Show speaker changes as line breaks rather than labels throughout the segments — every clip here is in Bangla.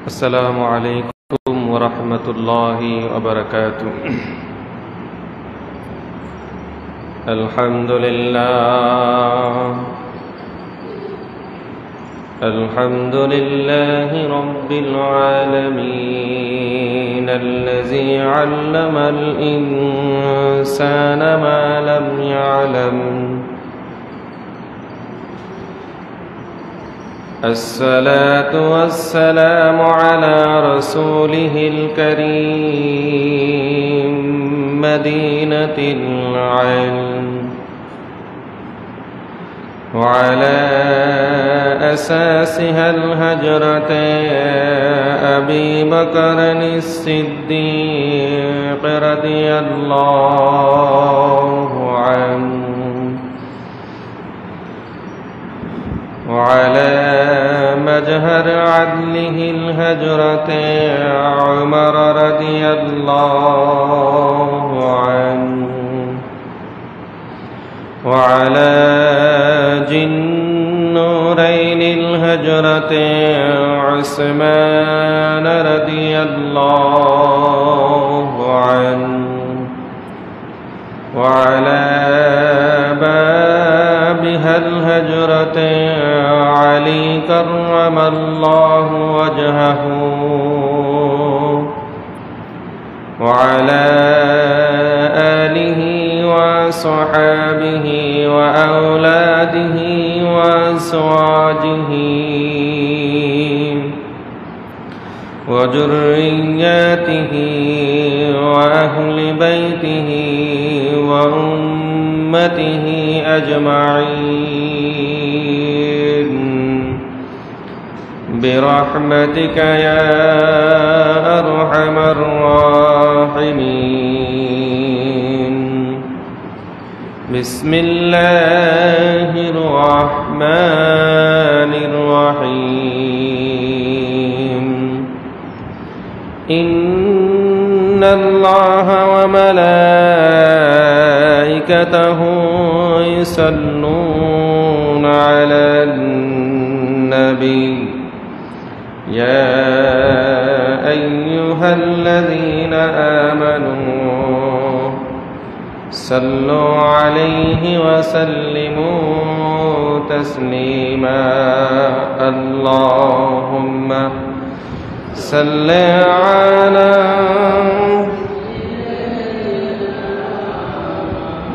السلام عليكم ورحمة الله وبركاته. الحمد لله رب العالمين الذي علم الإنسان ما لم يعلم. الصلاة والسلام على رسوله الكريم مدينة العلم، وعلى أساسها الهجرة أبي بكر الصديق رضي الله عنه، وعلى مجهر عدله الهجرة عمر رضي الله عنه، وعلى جنورين الهجرة عثمان رضي الله عنه، وعلى بابها الهجرة علي كرم الله وجهه، وعلى آله وصحابه وأولاده وأزواجه وذرياته وأهل بيته وأمته أجمعين برحمتك يا أرحم الراحمين. بسم الله الرحمن الرحيم. إن الله وملائكته يصلون على النبي يا أيها الذين آمنوا صلوا عليه وسلموا تسليما. اللهم صل على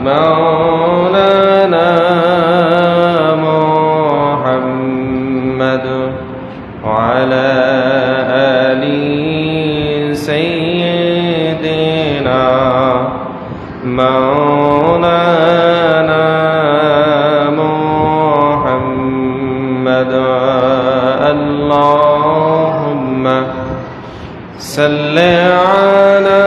مولانا محمد وعلى آل سيدنا مولانا محمد. اللهم صل على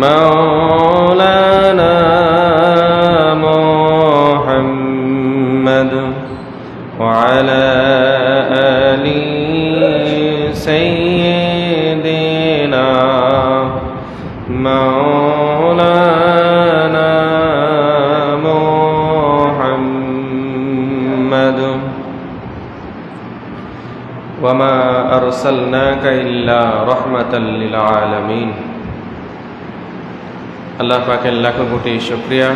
مولانا محمد وعلى آل سيدنا مولانا محمد. وما أرسلناك إلا رحمة للعالمين. আল্লাহ পাকের লাখো কোটি শুকরিয়া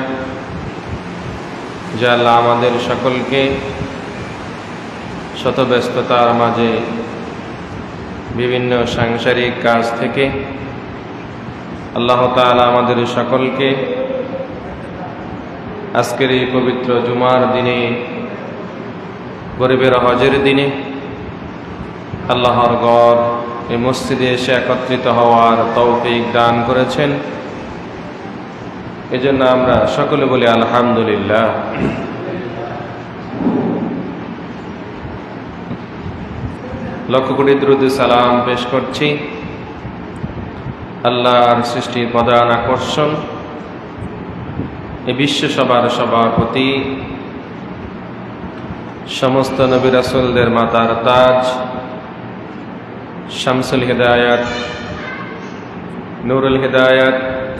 যে আল্লাহ আমাদের সকলকে শত ব্যস্ততার মাঝে বিভিন্ন সাংসারিক কাজ থেকে আল্লাহ তাআলা আমাদের সকলকে আজকের এই পবিত্র জুমার দিনে, গরিবের হজের দিনে আল্লাহর ঘর এই মসজিদে এসে একত্রিত হওয়ার তৌফিক দান করেছেন। এজন্য আমরা সকলে বলি আলহামদুলিল্লাহ। লক্ষ কোটি দরুদ সালাম পেশ করছি আল্লাহর সৃষ্টির প্রধান আকর্ষণ এই বিশ্ব সভার সভাপতি, সমস্ত নবী রাসূলদের মাতার তাজ, শামসুল হিদায়াত নূরুল হিদায়াত,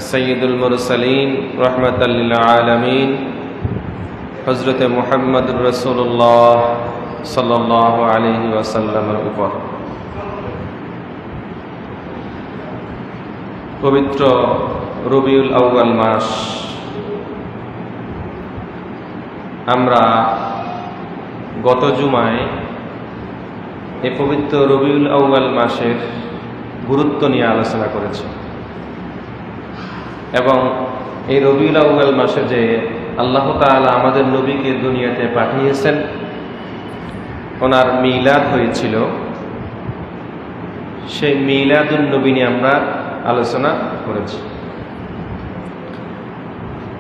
সৈয়দুল মুরসালিন, রাহমাতাল লিল আলামিন হযরত মুহাম্মদুর রাসূলুল্লাহ সাল্লাল্লাহু আলাইহি ওয়াসাল্লামের উপর পবিত্র রবিউল আউয়াল মাস আমরা গত জুমায় এই পবিত্র রবিউল আউয়াল মাসের গুরুত্ব নিয়ে আলোচনা করেছি এবং এই রবিউল আউয়াল মাসে যে আল্লাহ তাআলা আমাদের নবীকে দুনিয়াতে পাঠিয়েছেন, ওনার মিলাদ হয়েছিল, সেই মিলাদুন নবী নিয়ে আমরা আলোচনা করেছি।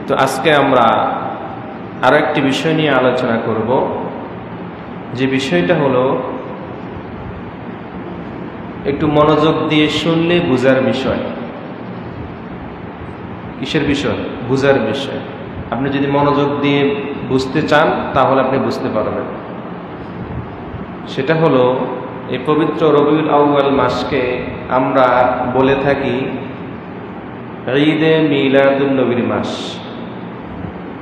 তো আজকে আমরা আরো একটি বিষয় নিয়ে আলোচনা করব, যে বিষয়টা হলো একটু মনোযোগ দিয়ে শুনলে বুঝার বিষয়। কিসের বিষয়? বুঝার বিষয়। আপনি যদি মনোযোগ দিয়ে বুঝতে চান তাহলে আপনি বুঝতে পারবেন। সেটা হলো এই পবিত্র রবিউল আউয়াল মাসকে আমরা বলে থাকি ঈদে মিলাদুন নবীর মাস।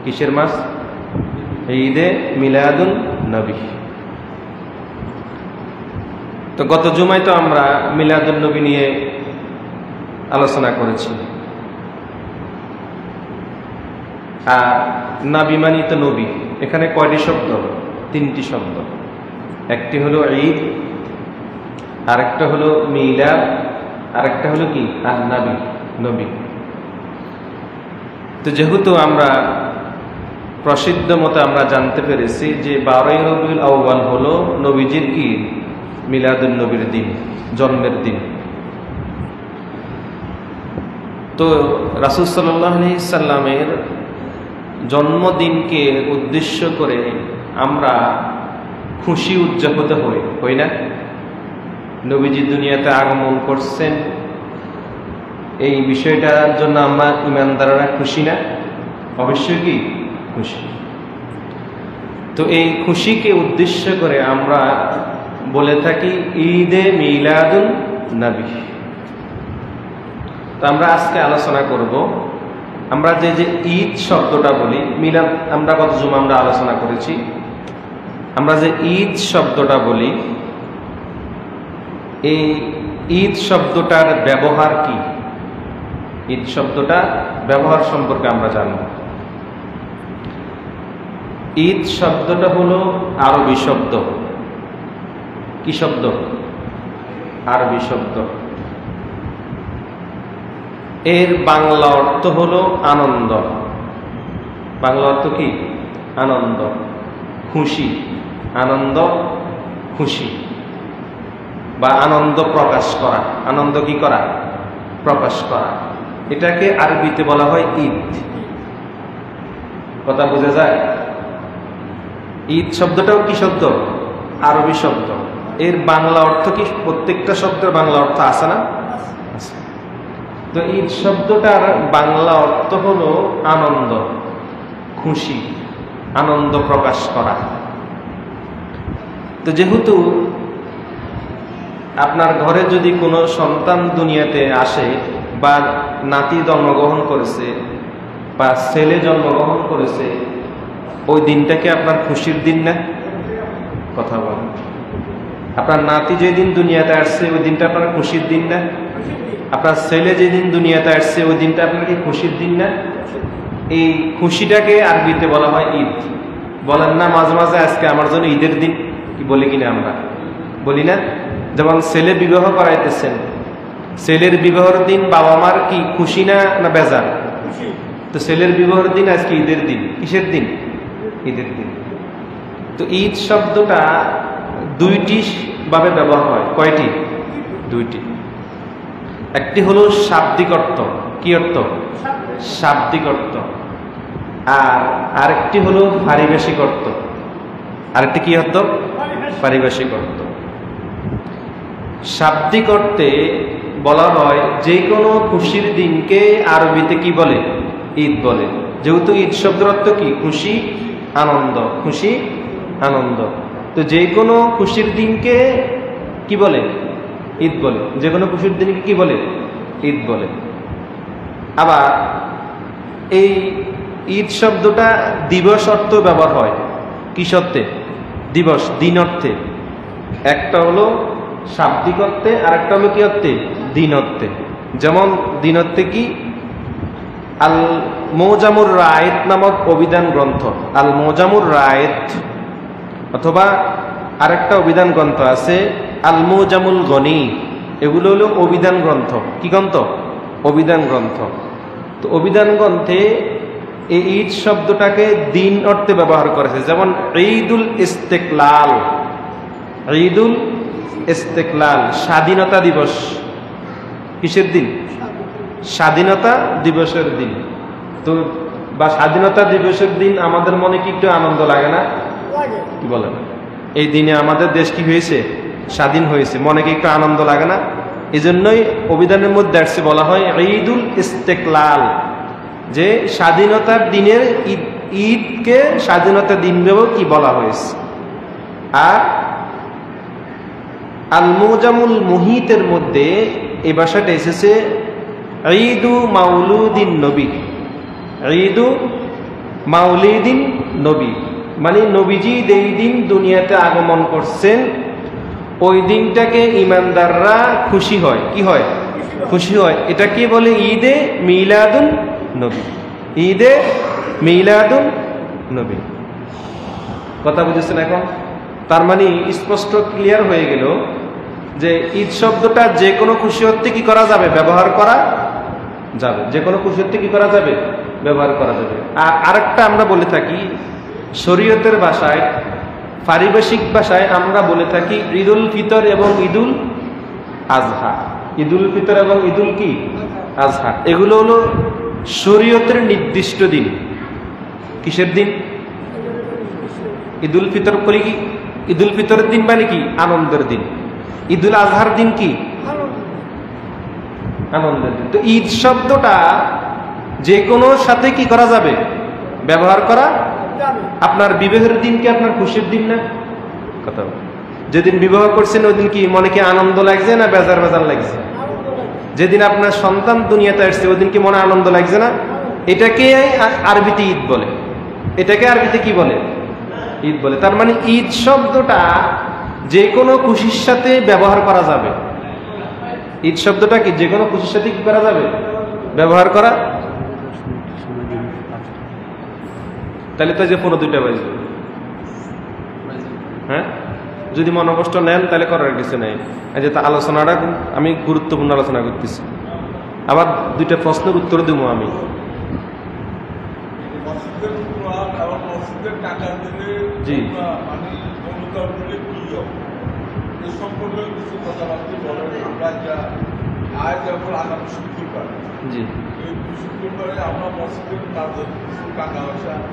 কিসের মাস? ঈদে মিলাদুন নবী। তো গত জুমায় তো আমরা মিলাদুন নবী নিয়ে আলোচনা করেছি। আর নবী মানি তো নবী, এখানে কয়টি শব্দ? তিনটি শব্দ। একটি হলো ঈদ, আরেকটা হলো মিলাদ, আরেকটা হলো কি আর নবী, নবী। তো যেহেতু আমরা প্রসিদ্ধ মতে আমরা জানতে পেরেছি যে 12ই রবিউল আউয়াল হলো নবীজির কি মিলাদুন নবীর দিন, জন্মের দিন। তো রাসূল সাল্লাল্লাহু আলাইহি সাল্লামের জন্মদিনকে উদ্দেশ্য করে আমরা খুশি উদযাপিত হই না? নবীজি দুনিয়াতে আগমন করছেন, এই বিষয়টার জন্য আমরা ঈমানদাররা খুশি না? অবশ্যই কি খুশি। তো এই খুশিকে উদ্দেশ্য করে আমরা বলে থাকি ঈদে মিলাদুন নবী। তো আমরা আজকে আলোচনা করব, আমরা যে ঈদ শব্দটা বলি, মিলাদ আমরা গত জুমা আমরা আলোচনা করেছি। আমরা যে ঈদ শব্দটা বলি, এই ঈদ শব্দটার ব্যবহার কি? ঈদ শব্দটা ব্যবহার সম্পর্কে আমরা জানব। ঈদ শব্দটা হলো আরবি শব্দ। কি শব্দ? আরবি শব্দ। এর বাংলা অর্থ হলো আনন্দ। বাংলা অর্থ কি? আনন্দ, খুশি। আনন্দ, খুশি বা আনন্দ প্রকাশ করা। আনন্দ কি করা? প্রকাশ করা। এটাকে আরবিতে বলা হয় ঈদ। কথা বোঝা যায়? ঈদ শব্দটাও কি শব্দ? আরবি শব্দ। এর বাংলা অর্থ কি? প্রত্যেকটা শব্দের বাংলা অর্থ আছে না? তো ঈদ শব্দটার বাংলা অর্থ হলো আনন্দ, খুশি, আনন্দ প্রকাশ করা। তো যেহেতু আপনার ঘরে যদি কোনো সন্তান দুনিয়াতে আসে বা নাতি জন্মগ্রহণ করেছে বা ছেলে জন্মগ্রহণ করেছে, ওই দিনটাকে আপনার খুশির দিন না? কথা বলেন। আপনার নাতি যেদিন দুনিয়াতে আসছে ওই দিনটা আপনার খুশির দিন না? আপনার ছেলে যেদিন দুনিয়াতে আসছে ওই দিনটা আপনার কি খুশির দিন না? এই খুশিটাকে আরবিতে বলা হয় ঈদ। বলেন না মাঝে মাঝে আজকে আমার জন্য ঈদের দিন? কি বলি কিনা আমরা? বলি না? যেমন ছেলে বিবাহ করাইতেছেন, ছেলের বিবাহের দিন বাবা মার কি খুশি না না বেজার? তো ছেলের বিবাহের দিন আজকে ঈদের দিন। কিসের দিন? ঈদের দিন। তো ঈদ শব্দটা দুইটি ভাবে ব্যবহার হয়। কয়টি? দুইটি। একটি হলো শাব্দিক অর্থ। কি অর্থ? শাব্দিক অর্থ। আর আরেকটি হলো পারিভাষিক অর্থ। আরেকটি কি অর্থ? পারিভাষিক অর্থ। শাব্দিক অর্থে বলা হয় যে কোনো খুশির দিনকে আরবিতে কি বলে? ঈদ বলে। যেহেতু ঈদ শব্দের অর্থ কি? খুশি, আনন্দ। খুশি, আনন্দ। তো যে কোনো খুশির দিনকে কি বলে? ঈদ বলে। যে কোনো খুশির দিনকে কি বলে? ঈদ বলে। আবার এই ঈদ শব্দটা দিবস অর্থ ব্যবহার হয়। কি সত্ত্বে? দিবস, দিন অর্থে। একটা হলো শাব্দিক অর্থে, আর একটা হলো কি অর্থে? দিন অর্থে। যেমন দিন অর্থে কি? আল মৌজামুর রায়েত নামক অভিধান গ্রন্থ, আল মৌজামুর রায়েত, অথবা আরেকটা অভিধান গ্রন্থ আছে আল মৌজামুল গনি, এগুলো হলো অভিধান গ্রন্থ। কি গ্রন্থ? অভিধান গ্রন্থ। তো অভিধান গ্রন্থে এই ঈদ শব্দটাকে দিন অর্থে ব্যবহার করেছে। যেমন ঈদুল ইস্তেকলাল, ঈদুল ইস্তেকলাল স্বাধীনতা দিবস। কিসের দিন? স্বাধীনতা দিবসের দিন। তো বা স্বাধীনতা দিবসের দিন আমাদের মনে কি একটু আনন্দ লাগে না? কি বলেন? এই দিনে আমাদের দেশ কি হয়েছে? স্বাধীন হয়েছে। মনে কি একটু আনন্দ লাগে না? এই জন্যই অভিধানের মধ্যে আসছে, বলা হয় ঈদুল ইস্তেকলাল, যে স্বাধীনতার দিনের ঈদকে স্বাধীনতা দিন ভেবেও কি বলা হয়েছে। আর আল মুজামুল মুহিতের মধ্যে এই ভাষাটা এসেছে ঈদু মাউলুদিন নবী, ঈদু মাউলিদিন নবী, মানে নবীজি যেই দিন দুনিয়াতে আগমন করছেন ওই দিনটাকে ইমানদাররা খুশি হয়। কি হয়? খুশি হয়। এটা কি বলে? ঈদে মিলাদুন নবী, ঈদে মিলাদুন নবী। কথা বুঝেছেন এখন? তার মানে স্পষ্ট ক্লিয়ার হয়ে গেল যে ঈদ শব্দটা যে কোনো খুশি হতে কি করা যাবে? ব্যবহার করা যাবে। যে কোনো খুশি হতে কি করা যাবে? ব্যবহার করা যাবে। আর আরেকটা আমরা বলে থাকি শরীয়তের ভাষায়, পারিভাষিক ভাষায় আমরা বলে থাকি ঈদুল ফিতর এবং ঈদুল আজহা। ঈদুল ফিতর এবং ঈদুল কি আজহা, এগুলো হলো শরীয়তের নির্দিষ্ট দিন। কিসের দিন? ঈদুল ফিতর করি কি? ঈদুল ফিতরের দিন মানে কি? আনন্দের দিন। ঈদুল আজহার দিন কি? আনন্দের দিন। তো ঈদ শব্দটা যে কোনো সাথে কি করা যাবে? ব্যবহার করা। আপনার বিবাহের দিন কি আপনার খুশির দিন না? কথা, যেদিন বিবাহ করছেন ওই দিন কি মনে কি আনন্দ লাগছে না বেজার বেজার লাগছে? যেদিন আপনার সন্তান দুনিয়াতে আসছে ওই দিন কি মনে আনন্দ লাগছে না? এটাকে আরবিতে ঈদ বলে। এটাকে আরবিতে কি বলে? ঈদ বলে। তার মানে ঈদ শব্দটা যে কোনো খুশির সাথে ব্যবহার করা যাবে। ঈদ শব্দটা কি যে কোনো খুশির সাথে কি করা যাবে? ব্যবহার করা। তাহলে তো যে 2:15 বাজবে। হ্যাঁ, যদি মনোকষ্ট নেন তাহলে করার কিছু নেই। এই যে আলোচনাটা আমি গুরুত্বপূর্ণ আলোচনা করতেছি। আবার 2টা প্রশ্নের উত্তর দেবো আমি। জি, জি,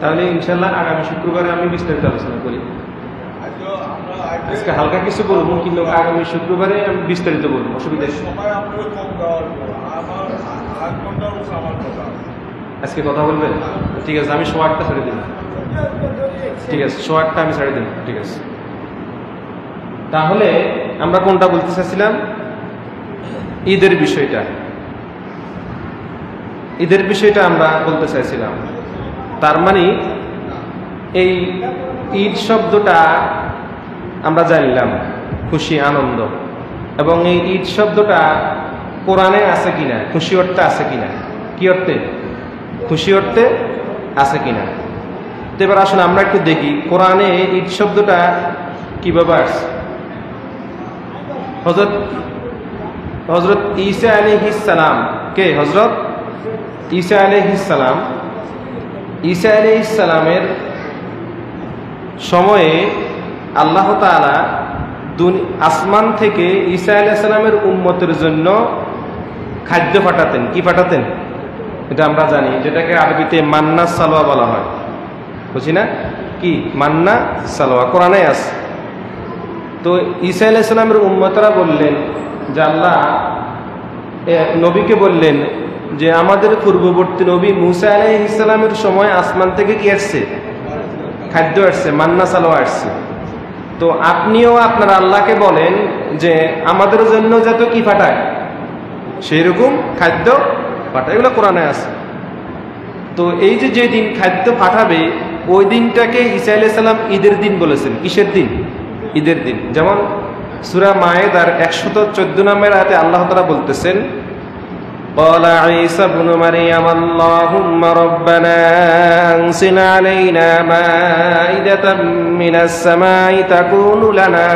তাহলে ইনশাল্লাহ আগামী শুক্রবারে আমি বিস্তারিত আলোচনা করি। আজকে হালকা কিছু বলবো, কিন্তু আগামী শুক্রবারে আমি বিস্তারিত বলবো, অসুবিধা নেই। আজকে কথা বলবেন? ঠিক আছে, আমি 8:15 ছেড়ে দিন। ঠিক আছে, 8:15 আমি ছেড়ে দিন। ঠিক আছে, তাহলে আমরা কোনটা বলতে চাচ্ছিলাম? ঈদের বিষয়টা। ঈদের বিষয়টা আমরা বলতে চাইছিলাম। তার মানে এই ঈদ শব্দটা আমরা জানলাম খুশি, আনন্দ, এবং এই ঈদ শব্দটা কোরআনে আছে কিনা, খুশি অর্থে আছে কিনা, কি অর্থে? খুশি অর্থে আছে কিনা। তো এবার আসুন আমরা একটু দেখি কোরআনে ঈদ শব্দটা কিভাবে আসছে। হযরত ঈসা আলাইহিস সালাম, কে? হযরত ঈসা আলাইহিস সালাম। ঈসা আলাইহিস সালামের সময়ে আল্লাহ তাআলা আসমান থেকে ঈসা আলাইহিস সালামের উম্মতের জন্য খাদ্য পাঠাতেন। কি পাঠাতেন? এটা আমরা জানি, যেটাকে আরবিতে মান্না সালোয়া বলা হয়। বুঝি না? কি মান্না সালোয়া কোরআনে আছে। তো ঈসা আলাইহিস সালামের উম্মতরা বললেন যে আল্লাহ নবীকে বললেন যে আমাদের পূর্ববর্তী নবী মুসা আলাইহিস সালামের সময় আসমান থেকে কি আসছে? খাদ্য আসছে, মান্না সালোয়া আসছে। তো আপনিও আপনার আল্লাহকে বলেন যে আমাদের জন্য যত কি পাঠায় সেই রকম খাদ্য পাঠায়, এগুলো কোরআনে আছে। তো এই যে যেদিন খাদ্য পাঠাবে ওই দিনটাকে ঈসা আলাইহিস সালাম ঈদের দিন বলেছেন। কিসের দিন? ঈদের দিন। যেমন সূরা মায়েদার 114 নম্বর আয়াতে আল্লাহ তাআলা বলতেছেন, قال عيسى ابن مريم اللهم ربنا أنزل علينا مائدة من السماء تكون لنا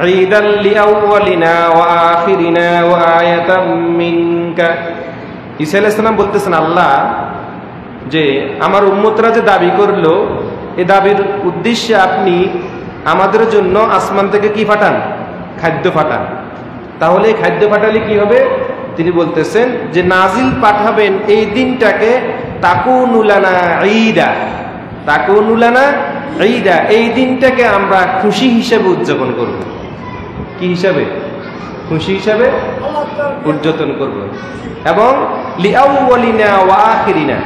عيدا لأولنا وآخرنا وآية منك। ঈসা আলাইহিস সালাম বলতেছেন, আল্লাহ যে আমার উম্মতরা যে দাবি করলো এই দাবির উদ্দেশ্যে আপনি আমাদের জন্য আসমান থেকে কি পাঠান? খাদ্য পাঠান। তাহলে খাদ্য পাঠালে কি হবে? তিনি বলতেছেন যে নাজিল পাঠাবেন এই দিনটাকে তাকুনু লানা ঈদা, তাকুনু লানা ঈদা, এই দিনটাকে আমরা খুশি হিসেবে উদযাপন করব। কি হিসাবে? খুশি হিসাবে উদযাপন করব। এবং লিআউওয়ালিনা ওয়া আখিরিনা,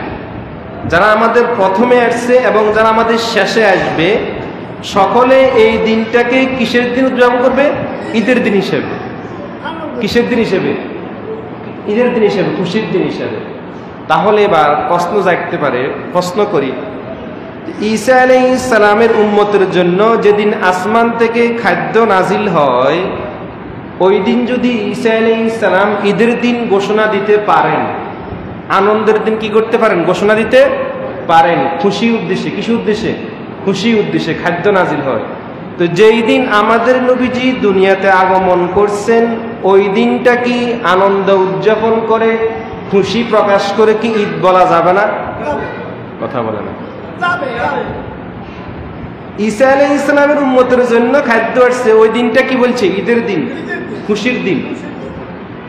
যারা আমাদের প্রথমে আসছে এবং যারা আমাদের শেষে আসবে সকলে এই দিনটাকে কিসের দিন উদযাপন করবে? ঈদের দিন হিসেবে। কিসের দিন হিসেবে? ঈদের দিন হিসেবে, খুশির দিন হিসেবে। তাহলে এবার প্রশ্ন জাগতে পারে, প্রশ্ন করি, ঈসা আলাইহিস সালামের উম্মতের জন্য যেদিন আসমান থেকে খাদ্য নাজিল হয় ওই দিন যদি ঈসা আলাইহিস সালাম ঈদের দিন ঘোষণা দিতে পারেন, আনন্দের দিন কি করতে পারেন? ঘোষণা দিতে পারেন খুশি উদ্দেশ্যে। কিসের উদ্দেশ্যে? খুশি উদ্দেশ্যে খাদ্য নাজিল হয়। তো যেই দিন আমাদের নবীজি দুনিয়াতে আগমন করছেন ওই দিনটা কি আনন্দ উদযাপন করে খুশি প্রকাশ করে কি ঈদ বলা যাবে না? কথা বলে না। ঈসা আলাইহিস সালামের উম্মতের জন্য খাদ্য আসছে ওই দিনটা কি বলছে? ঈদের দিন, খুশির দিন।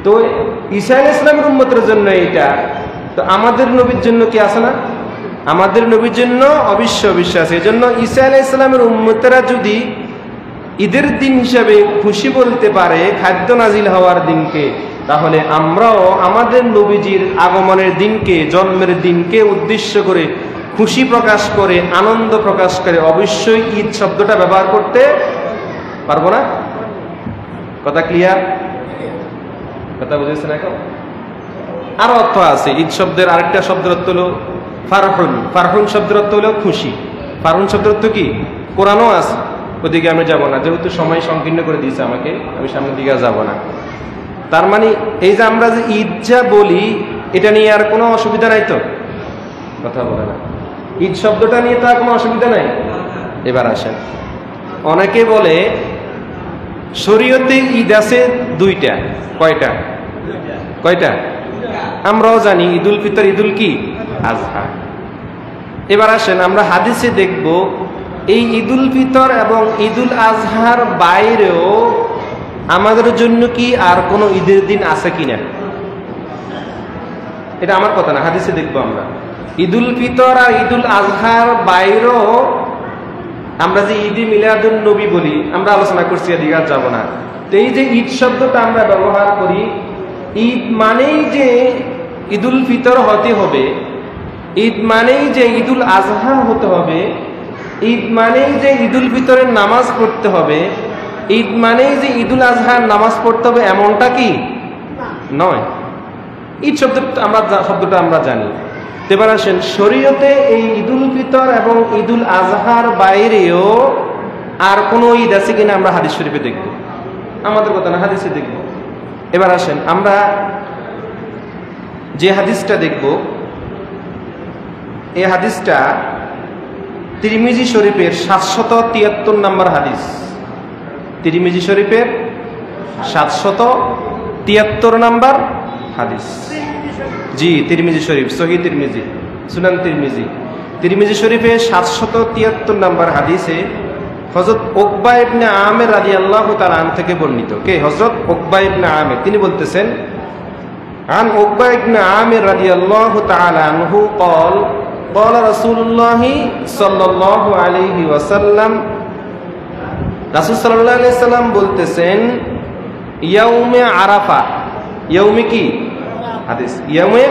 তো ঈসা আলাইহিস সালামের উম্মতের জন্য এইটা, তো আমাদের নবীর জন্য কি আছে না? আমাদের নবীর জন্য অবশ্য আছে। এই জন্য ঈসা আলাইহিস সালামের উম্মতেরা যদি ঈদের দিন হিসাবে খুশি বলতে পারে খাদ্য নাজিল হওয়ার দিনকে, তাহলে আমরাও আমাদের নবীজির আগমনের দিনকে, জন্মের দিনকে উদ্দেশ্য করে খুশি প্রকাশ করে আনন্দ প্রকাশ করে অবশ্যই ঈদ শব্দটা ব্যবহার করতে পারবো না? কথা ক্লিয়ার? কথা বুঝেছেন এখন? আরো অর্থ আছে ঈদ শব্দের। আরেকটা শব্দের অর্থ হলো ফারহুন। ফারহুন শব্দের অর্থ হলো খুশি। ফারহুন শব্দের অর্থ কি? কোরআনও আছে, ওদিকে আমি যাব না, যেহেতু সময় সংকীর্ণ করে দিয়েছে আমাকে, আমি সামনের দিকে যাব না। তার মানে এই যে আমরা যে ঈদ যা বলি এটা নিয়ে আর কোনো অসুবিধা নাই তো? কথা বলে না। ঈদ শব্দটা নিয়ে তো আর কোনো অসুবিধা নাই। এবার আসেন, অনেকে বলে শরীয়তে ঈদ আছে দুইটা। কয়টা? কয়টা? আমরাও জানি ঈদুল ফিতর, ঈদুল কি আজহা। এবার আসেন আমরা হাদিসে দেখব এই ঈদুল ফিতর এবং ঈদুল আজহার বাইরেও আমাদের জন্য কি আর কোনো ঈদের দিন আছে কিনা। এটা আমার কথা না, হাদিসে দেখবো আমরা ঈদুল ফিতর আর ঈদুল আজহার বাইরেও আমরা যে ঈদে মিলাদুন নবী বলি, আমরা আলোচনা করছি, এদিকে আর যাবো না। তো এই যে ঈদ শব্দটা আমরা ব্যবহার করি, ঈদ মানেই যে ঈদুল ফিতর হতে হবে, ঈদ মানেই যে ঈদুল আজহা হতে হবে, ঈদ মানেই যে ঈদুল ফিতরের নামাজ পড়তে হবে, ঈদ মানেই যে ঈদুল আজহার নামাজ পড়তে হবে, এমনটা কি নয়। ঈদ শব্দটা আমরা জানি। এবার আসেন শরীয়তে এই ঈদুল ফিতর এবং ঈদুল আজহার বাইরেও আর কোনো ঈদ আছে কিনা আমরা হাদিস শরীফে দেখব। আমাদের কথা না, হাদিসে দেখব। এবার আসেন আমরা যে হাদিসটা দেখব, এই হাদিসটা তিরমিজি শরীফের 773 নম্বর হাদিস। তিরমিজি শরীফের 773 নম্বর হাদিস। জি, তিরমিজি শরীফ, সহিহ তিরমিজি, সুনান তিরমিজি। তিরমিজি শরীফে 773 নম্বর হাদিসে হযরত উকবা ইবনে আমির রাদিয়াল্লাহু তাআলা আনহু থেকে বর্ণিত। কে? হযরত উকবা ইবনে আমির। তিনি বলতেছেন, আন উকবা ইবনে আমির রাদিয়াল্লাহু তাআলা আনহু قال قال رسول الله صلى الله عليه وسلم, রাসূল সাল্লাল্লাহু আলাইহি সাল্লাম বলতেছেন, ইয়াউমে আরাফা। ইয়াউমে কি? হাদিস ইয়াউমে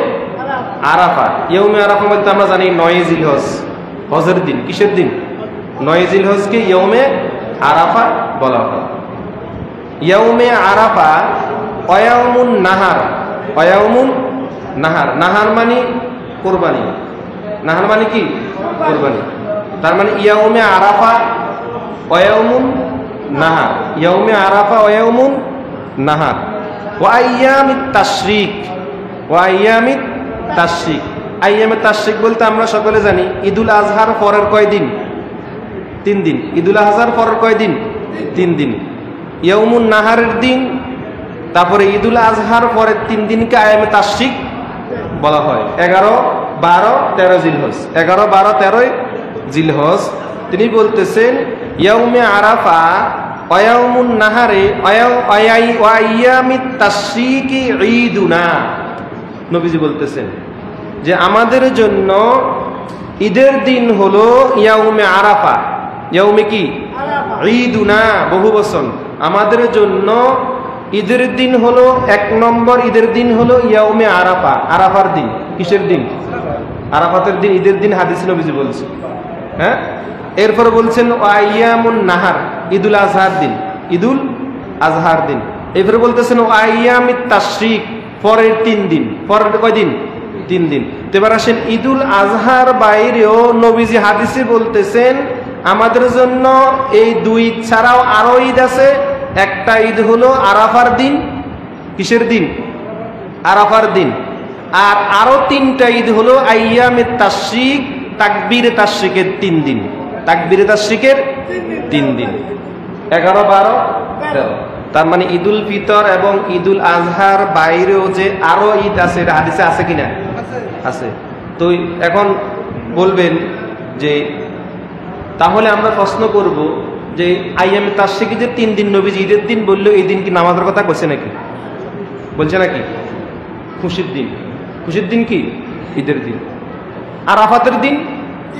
আরাফা। ইয়াউমে আরাফা বলতে আমরা জানি 9 জিলহজ, হজের দিন। কিসের দিন? 9 জিলহজকে ইয়াউমে আরাফা বলা হয়। ইয়াউমে আরাফা ওয়ায়াউমুন নাহার, ওয়ায়াউমুন নাহার, নাহার মানে কোরবানি, নাহার মানে কি কোরবানি। তার মানে ইয়াউমে আরাফা ওয়ায়াউমুন নাহার, ইয়াউমে আরাফা ওয়ায়াউমুন নাহার, ওয়া আইয়ামিত তাশরিক, ওয়া আইয়ামিত তাশরিক। আইয়ামে তাশরিক বলতে আমরা সকলে জানি ঈদুল আজহার পরের কয়দিন? 3 দিন। ঈদুল আজহার পরের কয়দিন? 3 দিন। ইয়াউমুন নাহারের দিন, তারপরে ঈদুল আজহার পরের 3 দিনকে আইয়ামে তাশরিক বলা হয়। 11, 12, 13 জিলহজ, 11, 12, 13 জিলহজ। তিনি বলতেছেন ইয়াউমে আরাফা ওয়ায়াউমুন নাহারে ওয়া আইয়ামিত তাশরিকি ঈদুনা। নবীজি বলতেছেন যে আমাদের জন্য ঈদের দিন হলো ইয়াউমে আরাফা। ইয়াউমে কি? ঈদুনা, বহু বচন। আমাদের জন্য ঈদের দিন হলো 1 নম্বর ঈদের দিন হলো ইয়াউমে আরাফা। আরাফার দিন কিসের দিন? আরাফাতের দিন, ঈদের দিন, হাদিস নবীজি বলছে। হ্যাঁ, এরপরে বলছেন আইয়ামুন নাহার, ঈদুল আজহার দিন, ঈদুল আজহার দিন। এরপরে বলতেছেন আইয়ামিত তাশরিক, পরের 3 দিন। পরের কয়দিন? 3 দিন। তো এবার আসেন ঈদুল আজহার বাইরেও নবীজি হাদিসে বলতেছেন আমাদের জন্য এই 2 ঈদ ছাড়াও আরো ঈদ আছে। একটা ঈদ হলো আরাফার দিন। কিসের দিন? আরাফার দিন। আর আরো 3টা ঈদ হলো আইয়ামে তাশরিক, তাকবীরে তাশরিকের 3 দিন, তাকবীরে তাশরিকের 3 দিন, 11, 12, 13। তার মানে ঈদুল ফিতর এবং ঈদুল আজহার বাইরেও যে আরো ঈদ আছে, এটা হাদিসে আছে কিনা? আছে। তো এখন বলবেন যে তাহলে আমরা প্রশ্ন করব যে আইয়ামে তাশরিক যে 3 দিন নবীজি ঈদের দিন বললো, এই দিন কি নামাজের কথা কইছে নাকি? বলছে নাকি? খুশির দিন। খুশির দিন কি? ঈদের দিন। আরাফাতের দিন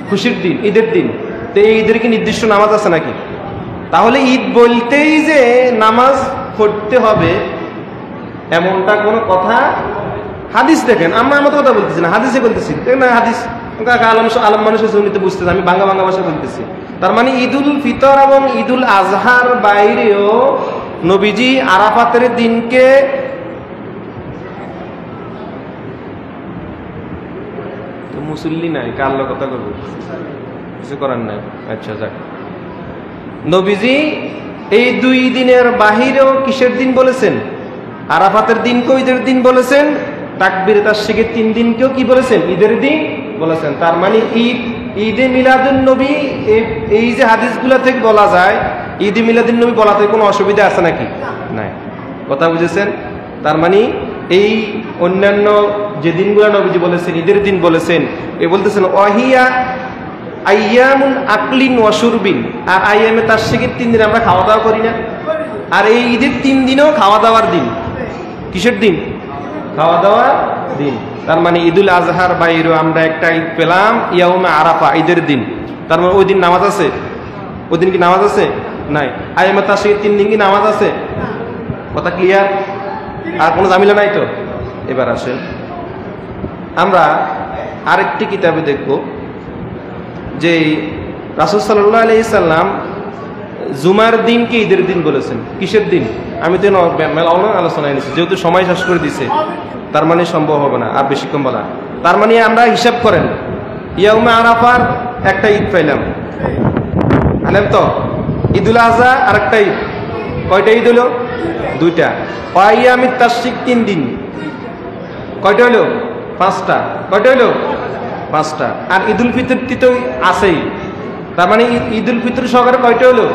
খুশির দিন, ঈদের দিন। তো এই ঈদের কি নির্দিষ্ট নামাজ আছে নাকি? তাহলে ঈদ বলতেই যে নামাজ পড়তে হবে এমনটা কোনো কথা হাদিস দেখেন, আমরা আমার কথা বলতেছি না, হাদিসে বলতেছি না। হাদিস আলম মানুষের জন্য বুঝতেছে, আমি বাংলা ভাষা বলতেছি। তার মানে ঈদুল ফিতর এবং ঈদুল আজহার বাইরেও নবীজি আরাফাতের দিনকে মুসল্লি নাই, কার কথা করবো, কিছু করার নাই। আচ্ছা যাক, নবীজি এই 2 দিনের বাহিরেও কিসের দিন বলেছেন? আরাফাতের দিনকেও ঈদের দিন বলেছেন, তাকবীরে তাশরিকের 3 দিনকেও কি বলেছেন? ঈদের দিন বলেছেন। তার মানে ঈদে মিলাদুন নবী, এই যে হাদিসগুলা থেকে বলা যায় ঈদে মিলাদুন নবী বলাতে কোনো অসুবিধা আছে নাকি? নাই। কথা বুঝেছেন? তার মানে এই অন্যান্য যে দিনগুলো নবীজি বলেছেন ঈদের দিন বলেছেন, এ বলতেছেন ওয়াহিয়া আইয়ামুন আকলিন ওয়া শুরবিন। আর আইয়ামে তাশরিকের 3 দিন আমরা খাওয়া দাওয়া করি না, আর এই ঈদের 3 দিনও খাওয়া দাওয়ার দিন। কিসের দিন? খাওয়া দাওয়ার দিন। তার মানে ঈদুল আজহার বাইরেও আমরা একটা ঈদ পেলাম ইয়াউমে আরাফা, ঈদের দিন। তার মানে ওই দিন নামাজ আছে? ওই দিন কি নামাজ আছে? নাই। আইয়ামে তাশরিকের 3 দিন কি নামাজ আছে? কথা ক্লিয়ার? আর কোনো ঝামেলা নাই তো? এবার আসেন আমরা আরেকটি কিতাবে দেখব যে রাসূল সাল্লাল্লাহু আলাইহি সাল্লাম জুমার দিনকে ঈদের দিন বলেছেন। কিসের দিন? আমি তো মেলা আলোচনা এনেছি, যেহেতু সময় শেষ করে দিছে তার মানে সম্ভব হবে না আর বেশিক্ষণ বলা। তার মানে আমরা হিসাব করেন ইয়াউমে আরাফার একটা ঈদ পাইলাম, আনেন তো? ঈদুল আজহা আর একটা ঈদ, কয়টা ঈদ হলো? 2টা। আইয়ামিত তাশরিক 3 দিন, কয়টা হলো? 5টা। কয়টা হলো? 5টা। আর ঈদুল ফিতরটি তো আছেই, তার মানে ঈদুল ফিতর সহকারে কয়টা হলো?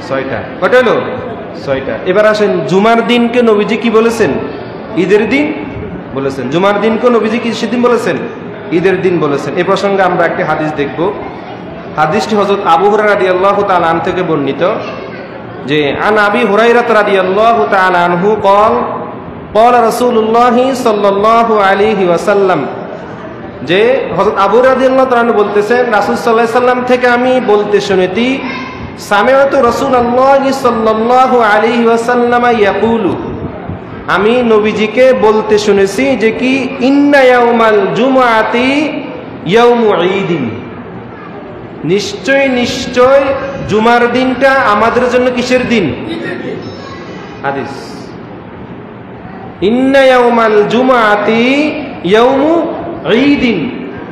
6টা। কয়টা হলো? 6টা। এবার আসেন জুমার দিনকে নবীজি কি বলেছেন? ঈদের দিন বলেছেন। জুমার দিনকে নবীজি কি সেদিন বলেছেন? ঈদের দিন বলেছেন। এই প্রসঙ্গে আমরা একটি হাদিস দেখব। হাদিসটি হযরত আবু হুরায়রা রাদিয়াল্লাহু তাআলা আনহু থেকে বর্ণিত যে আন আবি হুরায়রা রাদিয়াল্লাহু তাআলা আনহু قال قال رسول الله صلى الله عليه وسلم, যে হযরত আবু রাদিয়াল্লাহু তাআলা বলতেছেন রাসূল সাল্লাল্লাহু আলাইহি সাল্লাম থেকে আমি বলতে শুনেছি, সামিআতু রাসূলুল্লাহ সাল্লাল্লাহু আলাইহি ওয়াসাল্লাম ইয়াকুলু, আমি নবীজিকে বলতে শুনেছি যে কি ইন্না ইয়াউমাল জুমআতি ইয়াউমু ঈদিন, নিশ্চয় নিশ্চয় জুমার দিনটা আমাদের জন্য কিসের দিন? হাদিস। ইন্না ইয়াউমাল জুমআতি ইয়াউমু ঈদিন,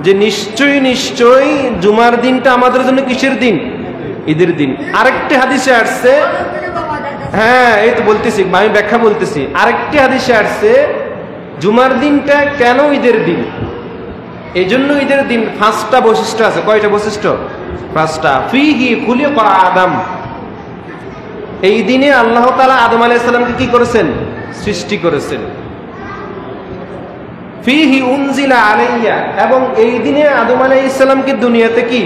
যে নিশ্চয়ই নিশ্চয়ই জুমার দিনটা আমাদের জন্য কিসের দিন? ঈদের দিন। আরেকটি হাদিসে আসছে, হ্যাঁ এই তো বলতেছি, আমি ব্যাখ্যা বলতেছি। আরেকটি হাদিসে আসছে জুমার দিনটা কেন ঈদের দিন। এই জন্য ঈদের দিন 5টা বৈশিষ্ট্য আছে। কয়টা বৈশিষ্ট্য? 5টা। ফিহি খুলিকা আদম, এই দিনে আল্লাহ তাআলা আদম আলাইহিস সালামকে কি করেছেন? সৃষ্টি করেছেন। ফিহি উনজিলা আলাইয়া, এবং এই দিনে আদম আলাইহিস সালামকে দুনিয়াতে কি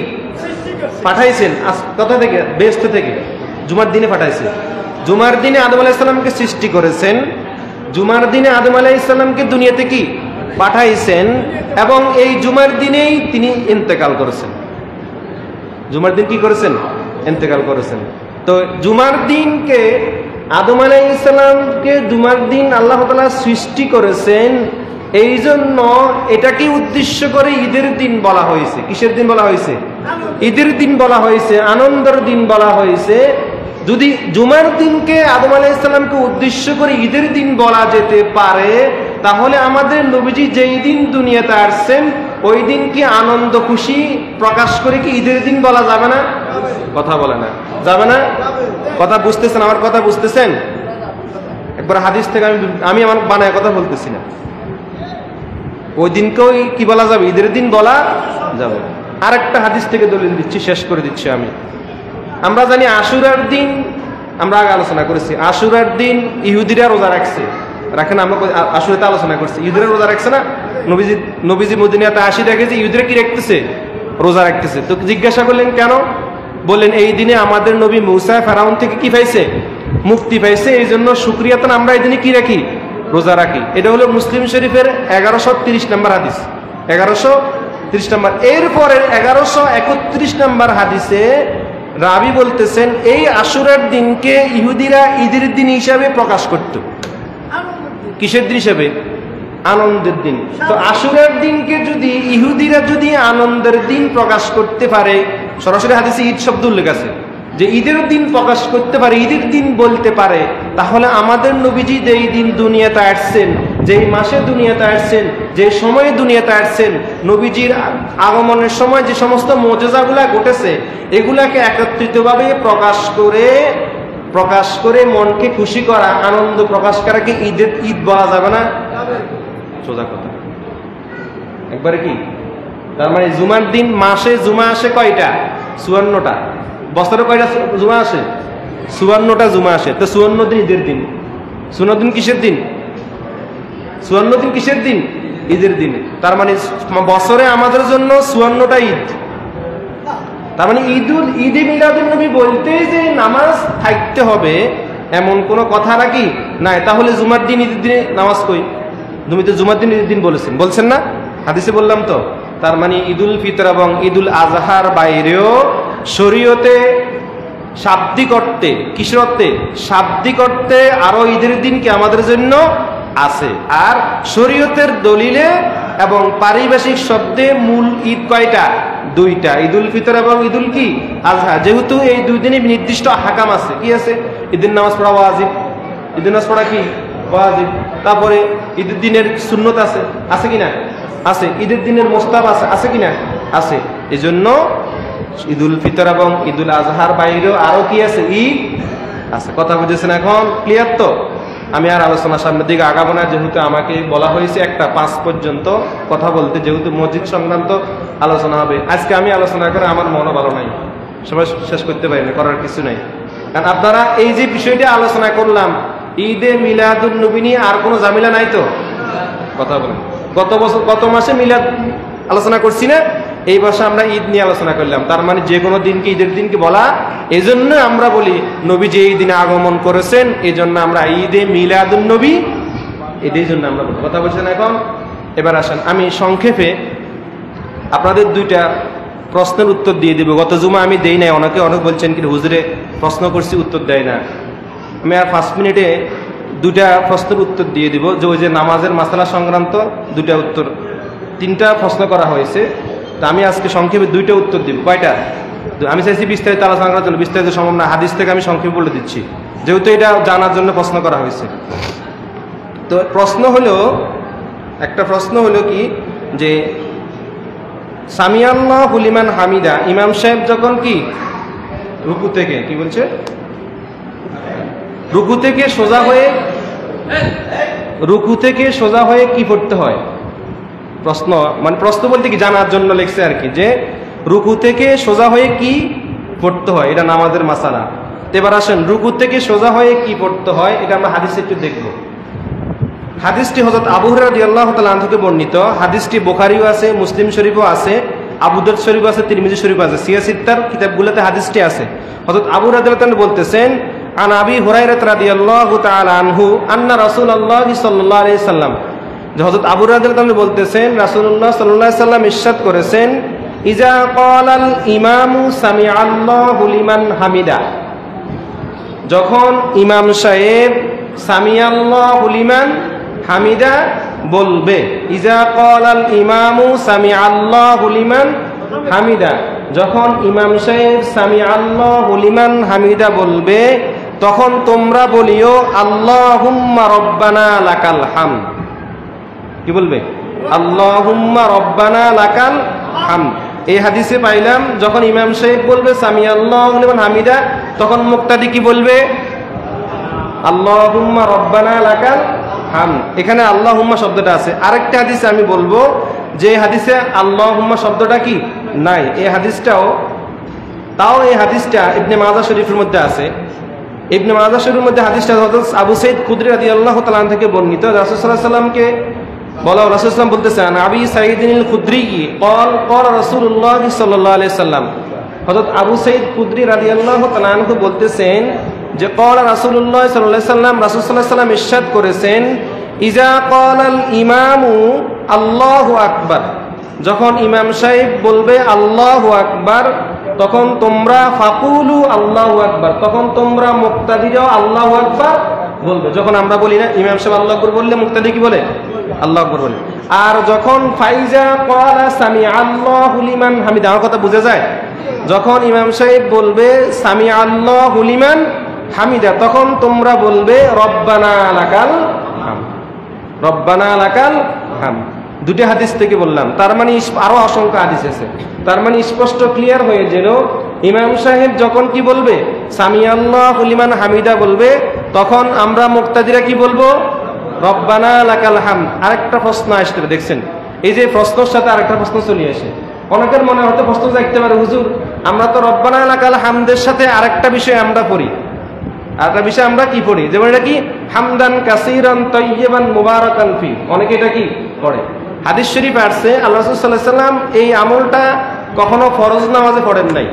পাঠাইছেন? কোথা থেকে? বেহেশত থেকে। জুমার দিনে পাঠাইছেন। জুমার দিনে আদম আলাইহিস সালামকে সৃষ্টি করেছেন, জুমার দিনে আদম আলাইহিস সালামকে দুনিয়াতে কি পাঠাইছেন, এবং এই জুমার দিনেই তিনি ইন্তেকাল করেছেন। জুমার দিন কি করেছেন? ইন্তেকাল করেছেন। তো জুমার দিনকে, আদম আলাইহিস সালামকে জুমার দিন আল্লাহ তাআলা সৃষ্টি করেছেন, এই জন্য এটাকে উদ্দেশ্য করে ঈদের দিন বলা হয়েছে। কিসের দিন বলা হয়েছে? ঈদের দিন বলা হয়েছে, আনন্দের দিন বলা হয়েছে। যদি জুমার দিনকে আদম আলাইহিস সালামকে উদ্দেশ্য করে ঈদের দিন বলা যেতে পারে, তাহলে আমাদের নবীজি যেই দিন দুনিয়াতে আসছেন ওই দিন কি আনন্দ খুশি প্রকাশ করে কি ঈদের দিন বলা যাবে না? কথা বলে না, যাবে না? কথা বুঝতেছেন? আমার কথা বুঝতেছেন? একবার হাদিস থেকে আমি আমার বানায় কথা বলতেছি না। ওই দিনকেও কি বলা যাবে? ঈদের দিন বলা যাবে। আরেকটা হাদিস থেকে দলিল দিচ্ছি, শেষ করে দিচ্ছি আমি। আমরা জানি আশুরার দিন, আমরা আগে আলোচনা করেছি, আশুরার দিন ইহুদিরা রোজা রাখছে, রাখেন। আমরা আশুরাতে আলোচনা করছি, ইহুদিরা রোজা রাখছে না? নবীজি মদিনাতে আসি দেখেছে ইহুদিরা কি রাখতেছে? রোজা রাখতেছে। তো জিজ্ঞাসা করলেন কেন? বললেন এই দিনে আমাদের নবী মূসা ফেরাউন থেকে কি পাইছে? মুক্তি পাইছে, এই জন্য শুকরিয়াতান আমরা এই দিনে কি রাখি? রোজা রাখি। এটা হলো মুসলিম শরীফের 1130 নম্বর হাদিস। 1130 নম্বর। এরপরে 1131 নম্বর হাদিসে রাবি বলতেছেন এই আশুরার দিনকে ইহুদিরা ঈদের দিন হিসাবে প্রকাশ করত। কিসের দিন হিসাবে? আনন্দের দিন। তো আশুরার দিনকে যদি ইহুদিরা যদি আনন্দের দিন প্রকাশ করতে পারে, সরাসরি হাদিসে ঈদ শব্দ উল্লেখ আছে, যে ঈদের দিন প্রকাশ করতে পারে, ঈদের দিন বলতে পারে, তাহলে আমাদের নবীজি যেই দিন দুনিয়াতে আসছেন, যেই মাসে দুনিয়াতে আসছেন, যে সময়ে দুনিয়াতে আসছেন, নবীজির আগমনের সময় যে সমস্ত মুজিজাগুলা ঘটেছে এগুলাকে একত্রিতভাবে প্রকাশ করে মনকে খুশি করা, আনন্দ প্রকাশ করাকে ঈদ বলা যাবে না? সোজা কথা। একবারে কি? তার মানে জুমার দিন, মাসে জুমা আসে কয়টা? 54টা। বছরে কয়টা জুমা আসে? 54টা জুমা আসে। তো 54 দিন ঈদের দিন। 54 দিন কিসের দিন? 54 দিন কিসের দিন? ঈদের দিন। তার মানে বছরে আমাদের জন্য 54টা ঈদ। তার মানে ঈদে মিলাদুন নবী বলতে যে নামাজ থাকতে হবে এমন কোনো কথা নাকি নাই? তাহলে জুমার দিন ঈদের দিনে নামাজ কই? তুমি তো জুমার দিন ঈদের দিন বলছেন না? হাদিসে বললাম তো। তার মানে ঈদুল ফিতর এবং ঈদুল আজহার বাইরেও শরীয়তে শাব্দিক অর্থে, কিসের অর্থে? শাব্দিক অর্থে আরো ঈদের দিন কি আমাদের জন্য আছে। আর শরীয়তের দলিলে এবং পারিভাষিক শব্দে মূল ঈদ কয়টা? 2টা, ঈদুল ফিতর এবং ঈদুল কি আজহা। যেহেতু এই 2 দিনে নির্দিষ্ট হাকাম আছে, কি আছে? ঈদের নামাজ পড়া ওয়াজিব, ঈদের নামাজ পড়া কি ওয়াজিব। তারপরে ঈদের দিনের সুন্নত আছে কিনা? আছে। ঈদের দিনের মোস্তাহাব আছে কিনা? আছে। এজন্য ঈদুল ফিতর এবং ঈদুল আজহার বাইরেও আরো কি আছে? ঈদ আছে। কথা বুঝেছেন এখন? ক্লিয়ার তো? আমি আর আলোচনার সামনের দিকে আগাবো না, যেহেতু আমাকে বলা হয়েছে 1টা 5 পর্যন্ত কথা বলতে, যেহেতু মসজিদ সংক্রান্ত আলোচনা হবে। আজকে আমি আলোচনা করে আমার মনও ভালো নাই, সবাই শেষ করতে পারি না, করার কিছু নাই। কারণ আপনারা এই যে বিষয়টা আলোচনা করলাম, ঈদে মিলাদুন নবী নিয়ে আর কোনো ঝামেলা নাই তো? কথা বলেন। গত মাসে মিলাদ আলোচনা করছি না? এই বছর আমরা ঈদ নিয়ে আলোচনা করলাম। তার মানে যে কোনো দিনকে ঈদের দিনকে বলা, এই জন্য আমরা বলি নবী যে এই দিনে আগমন করেছেন, এই জন্য আমরা ঈদে মিলাদুন নবী, এটাই জন্য আমরা বলি। কথা বলছেন এখন? এবার আসেন আমি সংক্ষেপে আপনাদের 2টা প্রশ্নের উত্তর দিয়ে দেব। গত জুমা আমি দেই নাই, অনেক বলছেন কি হুজুরে প্রশ্ন করছি উত্তর দেয় না। আমি আর 5 মিনিটে 2টা প্রশ্নের উত্তর দিয়ে দিব। যে ওই যে নামাজের মাসালা সংক্রান্ত 2টা উত্তর, 3টা প্রশ্ন করা হয়েছে, তা আমি আজকে সংক্ষেপে 2টা উত্তর দিব। কয়টা? আমি চাইছি বিস্তারিত আলোচনা করার জন্য, বিস্তারিত সম্ভব না, হাদিস থেকে আমি সংক্ষেপে বলে দিচ্ছি, যেহেতু এটা জানার জন্য প্রশ্ন করা হয়েছে। তো একটা প্রশ্ন হলো কি যে সামিআল্লাহু লিমান হামিদা, ইমাম সাহেব যখন কি রুকু থেকে কি বলছে, রুকু থেকে সোজা হয়ে কি পড়তে হয়? প্রশ্ন বলতে কি জানার জন্য লিখছে আর কি, যে রুকু থেকে সোজা হয়ে কি পড়তে হয়, এটা নামাজের মাসালা। এবার আসেন রুকু থেকে সোজা হয়ে কি পড়তে হয়, এটা আমরা হাদিসে একটু দেখব। হাদিসটি হযরত আবু হুরায়রা রাদিয়াল্লাহু তাআলা আনহু থেকে বর্ণিত। হাদিসটি বুখারীও আছে, মুসলিম শরীফও আছে, আবু দাউদ শরীফ আছে, তিরমিজি শরীফ আছে, সিয়াসিত্তার কিতাবগুলোতে হাদিসটি আছে। হযরত আবু হুরায়রা রাদিয়াল্লাহু তাআলা বলতেছেন, আন আবি হুরায়রা রাদিয়াল্লাহু তাআলা আনহু আন্না রাসূলুল্লাহ সাল্লাল্লাহু আলাইহি সাল্লাম, যে হযরত আবু হুরায়রা রাদিয়াল্লাহু তাআলা বলতেছেন রাসূলুল্লাহ সাল্লাল্লাহু আলাইহি সাল্লাম ইরশাদ করেছেন, ইজা ক্বালাল ইমামু সামিআল্লাহু লিমান হামিদা, যখন ইমাম সাহেব সামিআল্লাহু লিমান হামিদা বলবে, ইজা ক্বালাল ইমামু সামিআল্লাহু লিমান হামিদা, যখন ইমাম সাহেব সামিআল্লাহু লিমান হামিদা বলবে, তখন তোমরা বলিও আল্লাহুম্মা রব্বানা লাকাল হামদ। কি বলবে? আল্লাহুম্মা রব্বানা লাকাল হামদ। এই হাদিসে পাইলাম যখন ইমাম সাহেব বলবে সামিআল্লাহু লিমান হামিদা, তখন মুক্তাদি কি বলবে? আল্লাহুম্মা রব্বানা লাকাল হামদ। এখানে আল্লাহুম্মা শব্দটা আছে। আরেকটা হাদিসে আমি বলবো যে হাদিসে আল্লাহুম্মা শব্দটা কি নাই, এই হাদিসটা ইবনে মাজাহ শরীফের মধ্যে আছে। ইবনে মাজাহ শরীফের মধ্যে হাদিসটা হযরত আবু সাঈদ খুদরি রাদিয়াল্লাহু তাআলা আনহু থেকে বর্ণিত। রাসূল সাল্লাল্লাহু আলাইহি ওয়াসাল্লামকে বলা, রাসূল সাল্লাল্লাহু আলাইহি ওয়াসাল্লাম বলতেছেন, আবি সাঈদিল খুদরি ক্বাল রাসূলুল্লাহ সাল্লাল্লাহু আলাইহি ওয়াসাল্লাম, হযরত আবু সাঈদ খুদরি রাদিয়াল্লাহু তাআলা আনহু বলতেছেন যে ক্বালা রাসূলুল্লাহ সাল্লাল্লাহু আলাইহি ওয়াসাল্লাম, রাসূল সাল্লাল্লাহু আলাইহি ওয়াসাল্লাম ইরশাদ করেছেন, ইজা ক্বালাল ইমামু আল্লাহু আকবার, যখন ইমাম সাহেব বলবে আল্লাহু আকবার, তখন তোমরা ফাকুলু আল্লাহু আকবার, তখন তোমরা মুক্তাদিরাও আল্লাহু আকবার বলবে। যখন আমরা বলি না ইমাম সাহেব আল্লাহু আকবার বললে মুক্তাদি কি বলে? আল্লাহু আকবার বলে। আর যখন ফাইজা ক্বালা সামিআল্লাহু লিমান হামিদা, আমার কথা বুঝা যায়? যখন ইমাম সাহেব বলবে সামিআল্লাহু লিমান হামিদা, তখন তোমরা বলবে রব্বানা লাকাল হামদ, রব্বানা লাকাল হামদ। দুটি হাদিস থেকে বললাম, তার মানে আরো অসংখ্য হাদিস আছে। তার মানে স্পষ্ট ক্লিয়ার হয়ে গেল ইমাম সাহেব যখন কি বলবে সামিআল্লাহু লিমান হামিদা বলবে, তখন আমরা মুক্তাদিরা কি বলবো? রব্বানা লাকাল হামদ। আরেকটা প্রশ্ন আসতে দেখছেন, এই যে প্রশ্নের সাথে আরেকটা প্রশ্ন চলে আসে। অনেকের মনে হয়তো প্রশ্ন জাগতে পারে, হুজুর আমরা তো রব্বানা লাকাল হামদের সাথে আরেকটা বিষয় আমরা পড়ি, আরেকটা বিষয় আমরা কি পড়ি, যেমন এটা কি হামদান কাসীরান তাইয়্যিবান মুবারাকান ফি, অনেকে এটা কি পড়ে। হাদিস শরীফ আসছে আল্লাহ রাসূল সাল্লাল্লাহু আলাইহি ওয়াসাল্লাম এই আমলটা কখনো ফরজ নামাজে পড়েন নাই।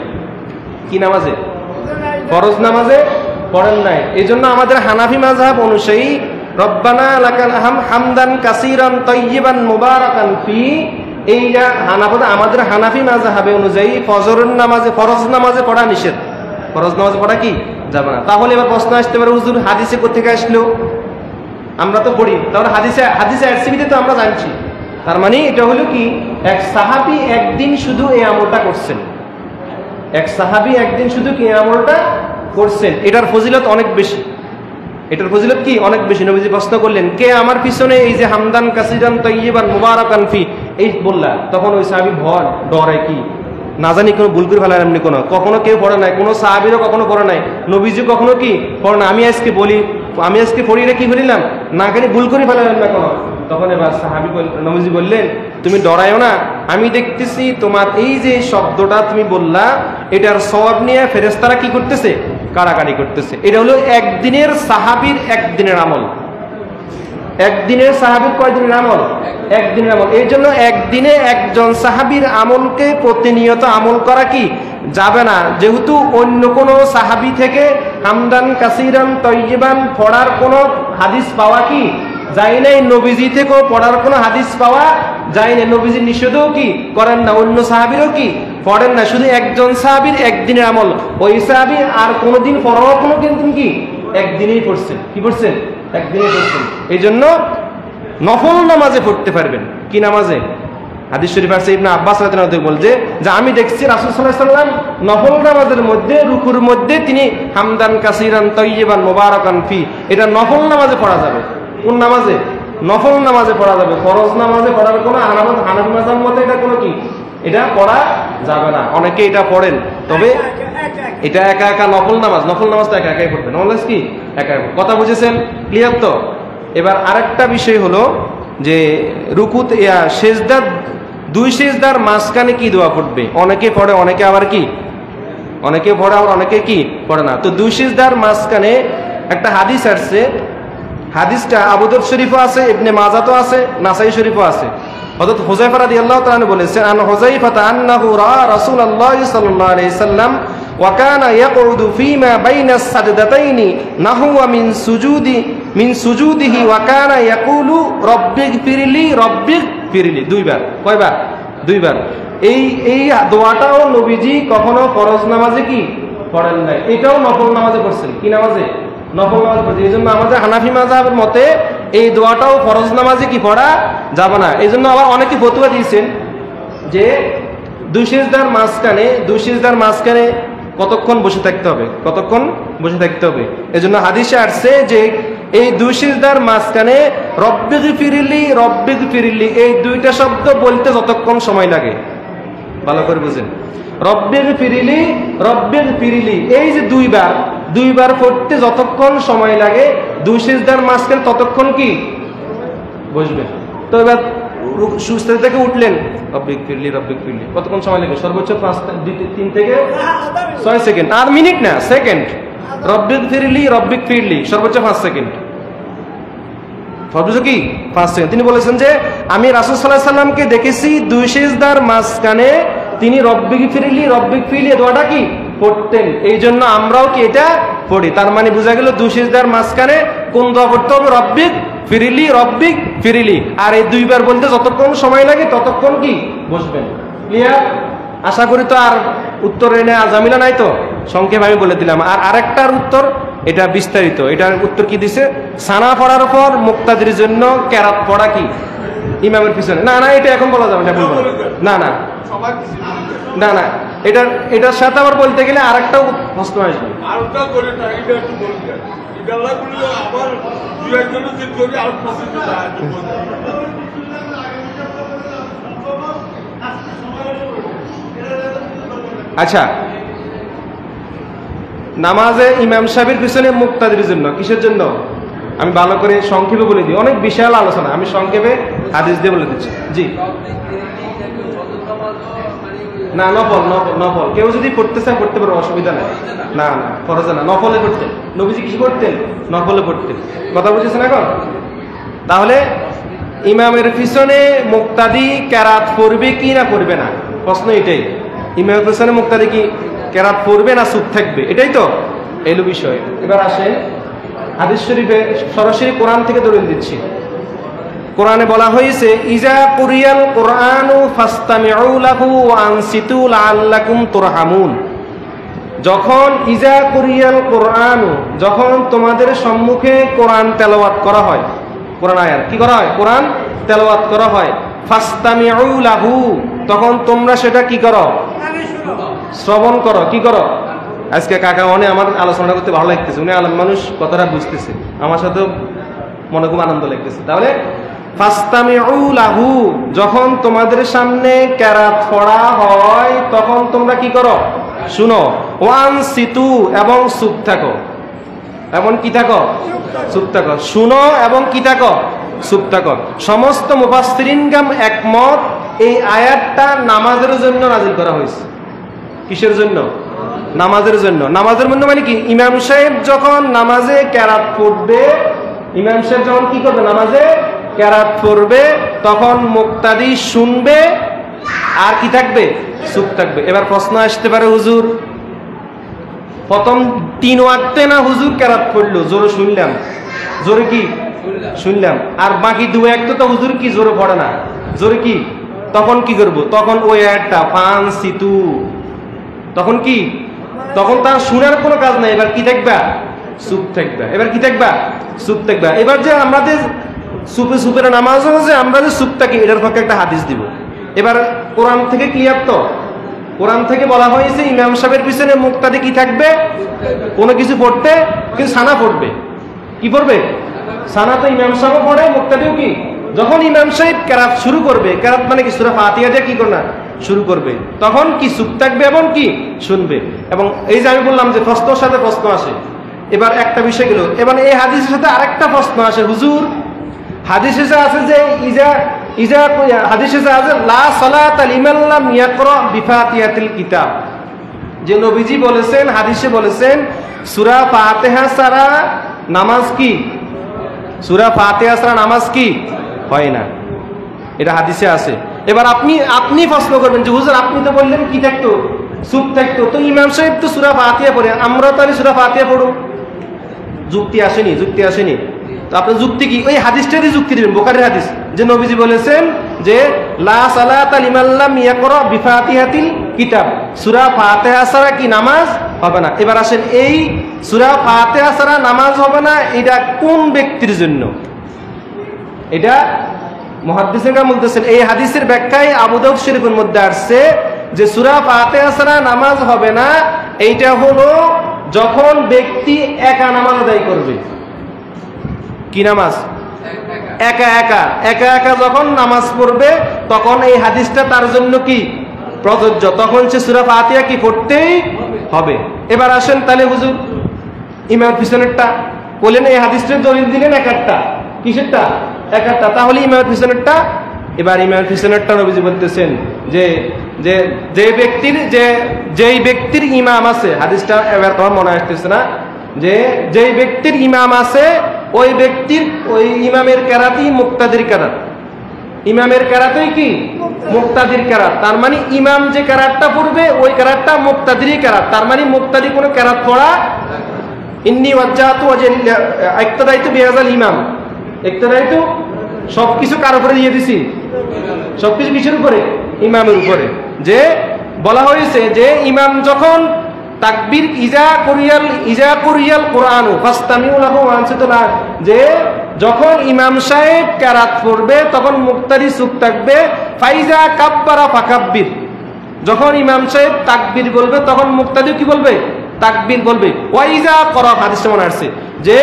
কি নামাজে? ফরজ নামাজে পড়েন নাই। এই জন্য আমাদের হানাফি মাযহাব অনুযায়ী রব্বানা লাকাল হামদ হামদান কাসীরান তাইয়্যিবান মুবারাকান ফি, এইটা আমাদের হানাফি মাযহাবে অনুযায়ী ফজরের নামাজে, ফরজ নামাজে পড়া নিষেধ। ফরজ নামাজে পড়া কি যাবে না। তাহলে এবার প্রশ্ন আসতে পারে, হুজুর হাদিসে কোথেকে আসলো? আমরা তো পড়ি, তাহলে হাদিসে এরসিবিতে তো আমরা জানছি। তার মানে এটা হলো কি, এক সাহাবী একদিন শুধু এই আমলটা করছেন, এক সাহাবী একদিন শুধু কি আমলটা করছেন, এটার ফজিলত অনেক বেশি। এটার ফজিলত কি অনেক বেশি। নবীজি প্রশ্ন করলেন, কে আমার পিছনে এই যে হামদান কাসীরান তাইয়্যিবান মুবারাকান ফি এই বললা, তখন ওই সাহাবী ডরে কি না জানি কোনো ভুল করে ফেলার, এমনি কখনো কেউ পড়ে নাই, কোনো সাহাবীরও কখনো পড়ে নাই, নবীজি কখনো কি পড়ে না। আমি আজকে পড়ি না কি বলিলাম না, খালি ভুল করে ফেলাম না কোনো। তখন এবার সাহাবী নবীজি বললেন, তুমি ডরায়ও না, আমি দেখতেছি তোমার এই যে শব্দটা তুমি বললা, এটার সওয়াব নিয়ে ফেরেশতারা কি করতেছে? কাড়াকাড়ি করতেছে। এটা হলো একদিনের সাহাবীর একদিনের আমল। একদিনের সাহাবীর কয়দিনের আমল? একদিনের আমল। এই জন্য একদিনে একজন সাহাবীর আমলকে প্রতিনিয়ত আমল করা কি যাবে না, যেহেতু অন্য কোনো সাহাবী থেকে হামদান কাসীরান তাইয়্যিবান পড়ার কোনো হাদিস পাওয়া কি যায় নাই, নবীজি থেকেও পড়ার কোনো হাদিস পাওয়া যায় না। নবীজি নিষেধও কি করেন না, অন্য সাহাবীরও কি পড়েন না, শুধু একজন সাহাবীর একদিনের আমল। ওই সাহাবী আর কোনোদিন পড়াও কোনো কিন্তু কি একদিনেই পড়ছেন। কি পড়ছেন? একদিনেই পড়ছেন। এই জন্য নফল নামাজে পড়তে পারবেন। কি নামাজে? হাদিস শরীফ আছে ইবনে আব্বাস রাদিয়াল্লাহু আনহু বলে যে আমি দেখছি রাসূল সাল্লাল্লাহু আলাইহি ওয়াসাল্লাম নফল নামাজের মধ্যে রুকুর মধ্যে তিনি হামদান কাসীরান তাইয়্যিবান মুবারাকান ফি, এটা নফল নামাজে পড়া যাবে। কোন নামাজে? নফল নামাজে পড়া যাবে, ফরজ নামাজে পড়ার কোনো হানাফি মাযহাবের মতে এটা কোনো কি, এটা পড়া যাবে না। অনেকে এটা পড়েন, তবে এটা একা একা নফল নামাজ তো একা একাই পড়বেন। নফল কি একা একা। কথা বুঝেছেন? ক্লিয়ার তো? এবার আরেকটা বিষয় হলো যে রুকুত সেজদা, দুই সেজদার মাঝখানে কি দোয়া পড়বে? অনেকে পড়ে, অনেকে আবার কি, অনেকে পড়ে আবার অনেকে কি পড়ে না। তো দুই সেজদার মাঝখানে একটা হাদিস আসছে, হাদিসটা আবু দাউদ শরীফও আছে, ইবনে মাজাহও আছে, নাসাই শরীফও আছে। হযরত হুযায়ফা রাদিয়াল্লাহু তাআলা বলেছেন, আন হুযায়ফা আন্নাহু রাআ রাসূলুল্লাহ সাল্লাল্লাহু আলাইহি সাল্লাম ওয়া কানা ইয়াকুদু ফীমা বাইনাস সাজদাতাইনি নাহওয়া মিন সুজুদিহি ওয়া কানা ইয়াকুলু রাব্বিগফিরলি দুইবার। কয়বার? দুইবার। এই দোয়াটাও নবীজি কখনো ফরজ নামাজে কি পড়েন নাই, এটাও নফল নামাজে পড়ছেন। কি নামাজে? নফল নামাজ পড়ছে। এই জন্য আমাদের হানাফি মাযহাবের মতে এই দোয়াটাও ফরজ নামাজে কি পড়া যাবে না। এই জন্য আবার অনেকে ফতোয়া দিয়েছেন যে দুই সিজদার মাঝখানে কতক্ষণ বসে থাকতে হবে, কতক্ষণ বসে থাকতে হবে। এই জন্য হাদিসে আসছে যে এই দুই সিজদার মাঝখানে রব্বিগফিরলি এই দুইটা শব্দ বলতে যতক্ষণ সময় লাগে, ভালো করে বুঝেন। রব্বিগফিরলি এই যে দুইবার পড়তে যতক্ষণ সময় লাগে, দুই সিজদার মাঝখানে ততক্ষণ কি বসবে। তো এবার সুস্থ থেকে উঠলেন, রব্বিগফিরলি কতক্ষণ সময় লাগে? সর্বোচ্চ 3 থেকে 6 সেকেন্ড, আর মিনিট না, সেকেন্ড। রব্বিগফিরলি সর্বোচ্চ 5 সেকেন্ড, সর্বোচ্চ কি 5 সেকেন্ড। তিনি বলেছেন যে আমি রাসূল সাল্লাল্লাহু আলাইহি সাল্লামকে দেখেছি দুই সিজদার মাঝখানে তিনি রব্বিগফিরলি দোয়াটা কি পড়তেন। এই জন্য আমরাও কি এটা পড়ি। তার মানে বোঝা গেল দুই সিজদার মাঝখানে কোন দোয়া পড়তে হবে? রব্বিগফিরলি। আর এই দুইবার বলতে যতক্ষণ সময় লাগে ততক্ষণ কি বসবেন। ক্লিয়ার? আশা করি তো আর উত্তর এনে আজামিলা নাই তো, সংক্ষেপে আমি বলে দিলাম। আর আরেকটার উত্তর, এটা বিস্তারিত, এটার উত্তর কি দিছে? সানা পড়ার পর মুক্তাদির জন্য কেরাত পড়া কি ইমামের পিছনে? না এটা এখন বলা যাবে না, না এটার সাথে আবার বলতে গেলে আরেকটাও প্রশ্ন আসবে। আচ্ছা, নামাজে ইমাম সাহেবের পিছনে মুক্তাদির জন্য, কিসের জন্য? আমি ভালো করে সংক্ষেপে বলে দিই, অনেক বিশাল আলোচনা, আমি সংক্ষেপে হাদিস দিয়ে বলে দিচ্ছি। জি, না নফল কেউ যদি পড়তে চায় পড়তে পারবে, অসুবিধা নেই। না ফরজে না, নফলে পড়তেন। নবীজি কি করতেন? নফলে পড়তেন। কথা বুঝেছেন এখন? তাহলে ইমামের পিছনে মুক্তাদি কেরাত পড়বে কি না পড়বে না, প্রশ্ন এটাই। ইমামের পিছনে মুক্তাদি কি কেরাত পড়বে না চুপ থাকবে, এটাই তো এলো বিষয়। এবার আসেন হাদিস শরীফে, সরাসরি কোরআন থেকে দলিল দিচ্ছি। কোরআনে বলা হয়েছে, ইজা কুরিয়াল কোরআনু ফাসতামিউ লাহু ওয়া আনসিতু লাআল্লাকুম তুরহামুন। যখন ইজা কুরিয়াল কোরআনু, যখন তোমাদের সম্মুখে কোরআন তেলাওয়াত করা হয়, কোরআন আয়াত কি করা হয়? কোরআন তেলাওয়াত করা হয়। ফাসতামিউ লাহু, তখন তোমরা সেটা কি করো? শ্রবণ করো। কি করো? আজকে কাকা অনেক আমার আলোচনা করতে ভালো লাগতেছে, উনি আলেম মানুষ, কথাটা বুঝতেছে, আমার সাথেও মনে খুব আনন্দ লাগতেছে। তাহলে ফাসতামিউ লাহু, যখন তোমাদের সামনে কেরাত পড়া হয় তখন তোমরা কি করো? শুনো। ওয়ানসিতু, এবং চুপ থাকো। এমন কি থাকো? চুপ থাকো। শুনো এবং কি থাকো? চুপ থাকো। সমস্ত মুফাসসিরিনগণ একমত, এই আয়াতটা নামাজের জন্য নাযিল করা হয়েছে। কিসের জন্য? নামাজের জন্য। নামাজের জন্য মানে কি? ইমাম সাহেব যখন নামাজে কেরাত পড়বে, ইমাম সাহেব যখন কি করবে? নামাজে কেরাত পড়বে, তখন মুক্তাদি শুনবে আর কি থাকবে? চুপ থাকবে। এবার প্রশ্ন আসতে পারে, হুজুর প্রথম 3 ওয়াক্তে না হুজুর কেরাত পড়লো, জোরে শুনলাম, জোরে কি শুনলাম, আর বাকি 2 ওয়াক্তে তো হুজুর কি জোরে পড়ে না, জোরে কি, তখন কি করব? তখন ওই আয়াতটা ফানসিতু, তখন কি? তখন তার শোনার কোনো কাজ নাই, এবার কি থাকবা? চুপ থাকবা। এবার কি থাকবা? চুপ থাকবা। এবার যে আমাদের সুপের নামাজ আছে, আমরা যে চুপ থাকি, এটার পক্ষে একটা হাদিস দিব। এবার কোরআন থেকে ক্লিয়ার তো? কোরআন থেকে বলা হয়েছে ইমাম সাহেবের পিছনে মুক্তাদি কি থাকবে? কোনো কিছু পড়তে, কিন্তু সানা পড়বে। কি পড়বে? সানা তো ইমাম সাহেব পড়ে, মুক্তাদিও কি? যখন ইমাম সাহেব কেরাত শুরু করবে, কেরাত মানে কি সূরা ফাতিহা দিয়ে কি করবে না শুরু করবে, তখন কি চুপ থাকবে এবং কি শুনবে। এবং এই যে আমি বললাম যে প্রশ্নের সাথে প্রশ্ন আসে, এবার একটা বিষয় গেল, এবার এই হাদিসের সাথে আরেকটা প্রশ্ন আসে, হুজুর হাদিসে আছে যে হাদিসে আছে লা সালাতা লিমান লাম ইয়াকরা বিফাতিহাতিল কিতাব, যে নবীজি বলেছেন, হাদিসে বলেছেন সূরা ফাতিহা ছাড়া নামাজ কি, সূরা ফাতিহা ছাড়া নামাজ কি হয় না, এটা হাদিসে আছে। এবার আপনি প্রশ্ন করবেন যে হুজুর আপনি তো বললেন কি থাকতো, চুপ থাকতো, তো ইমাম সাহেব তো সূরা ফাতিহা পড়ে, আমরা তো সূরা ফাতিহা পড়ব, যুক্তি আসেনি। তো আপনার যুক্তি কি? ওই হাদিসটারই যুক্তি দিবেন, বুখারীর হাদিস, যে নবীজি বলেছেন যে লা সালাতা লিমান লাম ইয়াকরা বিফাতিহাতিল কিতাব, সূরা ফাতিহা ছাড়া কি নামাজ হবে না। এবার আসেন, এই সূরা ফাতিহা ছাড়া নামাজ হবে না, এটা কোন ব্যক্তির জন্য? এটা মুহাদ্দিসিনরা বলতেছেন এই হাদিসের ব্যাখ্যায় আবু দাউদ শরীফের মধ্যে আসছে যে সূরা ফাতিহা ছাড়া নামাজ হবে না, এইটা হলো যখন ব্যক্তি একা নামাজ আদায় করবে। কি নামাজ? একা যখন নামাজ পড়বে, তখন এই হাদিসটা তার জন্য কি প্রযোজ্য, তখন সে সূরা ফাতিহা কি পড়তেই হবে। এবার আসেন তাহলে হুজুর ইমামের পিছনেরটা বলেন, এই হাদিসটার দলিল দিলেন একারটা, কিসেরটা? একারটা, তাহলে ইমামের পিছনেরটা। এবার ইমামের পিছনেরটা নবীজি বলতেছেন যে যেই ব্যক্তির ইমাম আছে, হাদিসটা এবার তোমার মনে আসতেছে না, যে যেই ব্যক্তির ইমাম আছে ওই ব্যক্তির ওই ইমামের কেরাতই মুক্তাদির কেরাত, ইমামের কেরাতই কি মুক্তাদির কেরাত। তার মানে ইমাম যে কেরাতটা পড়বে ওই কেরাতটা মুক্তাদিরই কেরাত, তার মানে মুক্তাদি কোনো কেরাত পড়া। ইন্নী ওয়াজ্জাহতু ওয়াজহিয়া ইক্তাদাইতু বিহাযাল ইমাম, ইক্তাদাইতু সবকিছু কার উপরে দিয়ে দিছি? সবকিছু কিসের উপরে? ইমামের উপরে। যে বলা হয়েছে যে ইমাম যখন তাকবীর ইজা কুরিয়াল কুরআনু ফাসতামিউ লাহু ওয়া আনসিতু লাহু, যে যখন ইমাম সাহেব কেরাত পড়বে তখন মুক্তাদি চুপ থাকবে। ফাইজা কাব্বারা ফাকাব্বির, যখন ইমাম সাহেব তাকবীর বলবে তখন মুক্তাদি কি বলবে? তাকবীর বলবে। ওয়াইজা করা, হাদিসে মনে আসছে যে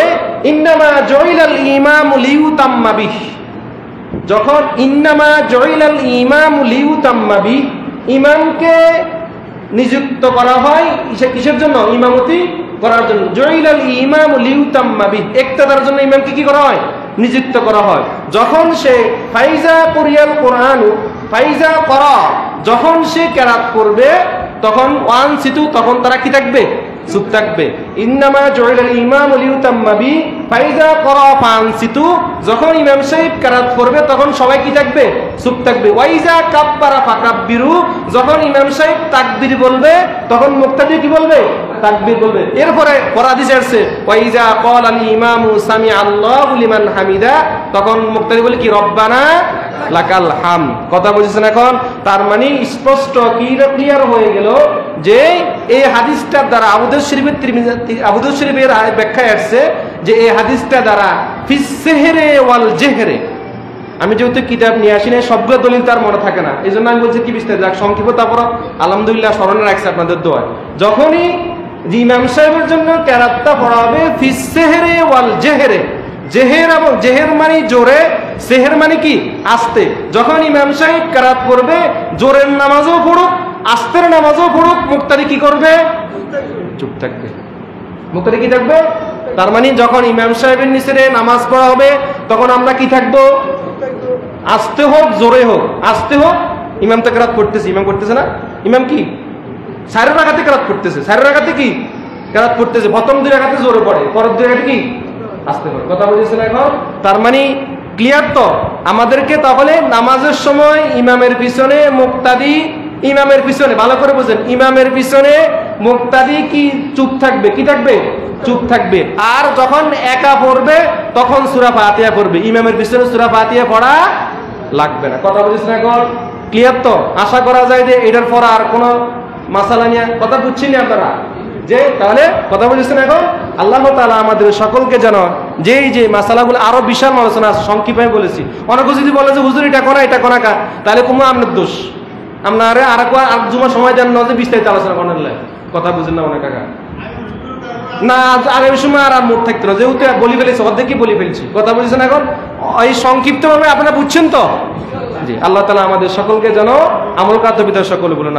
ইন্নামা জুইলাল ইমামু লিইউতাম্মা বিহি, যখন ইন্নামা জুইলাল ইমামু লিইউতাম্মা বিহি, ইমামকে নিযুক্ত করা হয় কিসের জন্য? ইমামতি করার জন্য। জুইলাল ইমামু লিইউতাম্মা বিহি, ইক্তাদার জন্য ইমামকে কি করা হয়? নিযুক্ত করা হয়। যখন সে ফাইজা কুরিয়াল কুরআনু ফাইজা করা, যখন সে কেরাত করবে তখন ওয়ান সিতু, তখন তারা কি থাকবে? চুপ থাকবে। ইন্নামা জুইলাল ইমামু লিইউতাম্মা বিহি ফাইজা করা ফানসিতু, যখন ইমাম সাহেব কেরাত করবে তখন সবাই কি থাকবে? চুপ থাকবে। ওয়াইজা কাব্বারা ফাকাব্বিরু, যখন ইমাম সাহেব তাকবীর বলবে তখন মুক্তাদি কি বলবে? তাকবীর বলবে। এরপরে হাদিসে আসছে ওয়াইজা ক্বালাল ইমামু সামিআ আল্লাহু লিমান হামিদা, তখন মুক্তাদি বলে কি? রব্বানা লাকাল হাম। কথা বুঝছেন এখন? তার মানে স্পষ্ট ক্লিয়ার হয়ে গেল যে এই হাদিসটার দ্বারা আবু দাউদ শরীফের ব্যাখ্যায় আসছে যে এই হাদিসটা দ্বারা ফিস সেহরে ওয়াল জেহরে, আমি যেহেতু কিতাব নিয়ে আসি না সবগুলো দলিল তার মনে থাকে না, এই জন্য আমি বলছি কি বিস্তারিত যাক সংক্ষেপ, তারপর আলহামদুলিল্লাহ স্মরণে রাখছে আপনাদের দোয়ায়। যখনই ইমাম সাহেবের জন্য কেরাতটা পড়া হবে ফিস সেহরে ওয়াল জেহরে, জেহের এবং জেহের মানে জোরে, সেহের মানে কি? আস্তে। যখন ইমাম সাহেব কেরাত করবে জোরের নামাজও পড়ুক আস্তের নামাজও পড়ুক, মুক্তাদি কি করবে? চুপ থাকবে। মুক্তাদি কি থাকবে? তার মানে যখন ইমাম সাহেবের নিচে নামাজ পড়া হবে তখন আমরা কি থাকবো? আস্তে হোক জোরে হোক, আস্তে হোক। ইমাম তো কেরাত করতেছে, ইমাম করতেছে না? ইমাম কি চার রাকাতে কেরাত করতেছে, চার রাকাতে কি কেরাত করতেছে, প্রথম দুই রাকাতে জোরে পড়ে, পরের দুই রাকাতে কি আস্তে পড়ে। কথা বুঝেছেন এখন? তার মানে ক্লিয়ার তো? আমাদেরকে তাহলে নামাজের সময় ইমামের পিছনে মুক্তাদি, ইমামের পিছনে ভালো করে বুঝেন, ইমামের পিছনে মুক্তাদি কি চুপ থাকবে? কি থাকবে? চুপ থাকবে। আর যখন একা পড়বে তখন সূরা ফাতিহা পড়বে, ইমামের পিছনে সূরা ফাতিহা পড়া লাগবে না। কথা বুঝেছেন এখন? ক্লিয়ার তো? আশা করা যায় যে এটার পর আর কোনো মাসালা নিয়ে কথা বুঝছেন আপনারা, যে তাহলে কথা বুঝেছেন এখন? আল্লাহ তাআলা আমাদের সকলকে যেন যে মাসালাগুলো আরো বিশাল আলোচনা আছে, সংক্ষিপ্ত বলেছি। অনেকে যদি বলে যে হুজুর এটা কোনা এটা কোনা কা, তাহলে কোনো আপনার দোষ, আপনারা আর জুমা সময় দেন না যে বিস্তারিত আলোচনা করার লাগে। কথা বুঝেন না অনেক কাকা? না আগামী সময় আর মুড থাকতো না, যেহেতু বলি ফেলেছি অর্ধেকই বলি ফেলছি, কথা বলছেন। এখন এই সংক্ষিপ্তভাবে আপনারা বুঝছেন তো? জি, আল্লাহ তাআলা আমাদের সকলকে যেন আমল কার্য বিদ্যা সকলে বলুন।